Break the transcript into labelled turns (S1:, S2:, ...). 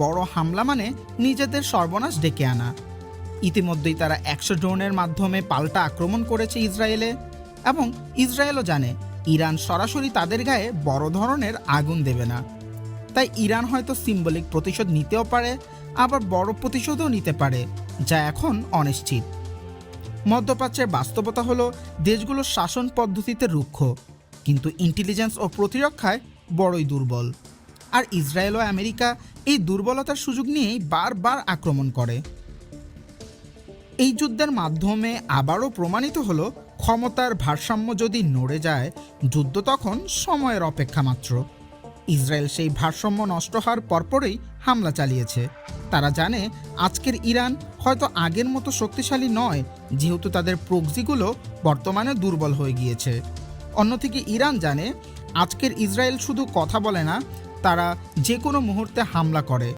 S1: বড় হামলা মানে নিজেদের সর্বনাশ ডেকে আনা। ইতিমধ্যেই তারা 100 ড্রোনের মাধ্যমে পাল্টা আক্রমণ করেছে ইসরায়েলে, এবং ইসরায়েলও জানে ইরান সরাসরি তাদের গায়ে বড় ধরনের আগুন দেবে না। তাই ইরান হয়তো সিম্বলিক প্রতিশোধ নিতেও পারে, আবার বড় প্রতিশোধও নিতে পারে, যা এখন অনিশ্চিত। মধ্যপ্রাচ্যের বাস্তবতা হলো দেশগুলোর শাসন পদ্ধতিতে রুক্ষ, কিন্তু ইন্টেলিজেন্স ও প্রতিরক্ষায় বড়ই দুর্বল। আর ইসরায়েল ও আমেরিকা এই দুর্বলতার সুযোগ নিয়েই বারবার আক্রমণ করে। এই যুদ্ধের মাধ্যমে আবারও প্রমাণিত হলো ক্ষমতার ভারসাম্য যদি নড়ে যায়, যুদ্ধ তখন সময়ের অপেক্ষা মাত্র। ইসরায়েল সেই ভারসাম্য নষ্ট হওয়ার পরপরই হামলা চালিয়েছে। তারা জানে আজকের ইরান হয়তো আগের মতো শক্তিশালী নয়, যেহেতু তাদের প্রক্সিগুলো বর্তমানে দুর্বল হয়ে গিয়েছে। অন্যদিকে ইরান জানে আজকের ইসরায়েল শুধু কথা বলে না, তারা যে কোনো মুহূর্তে হামলা করে।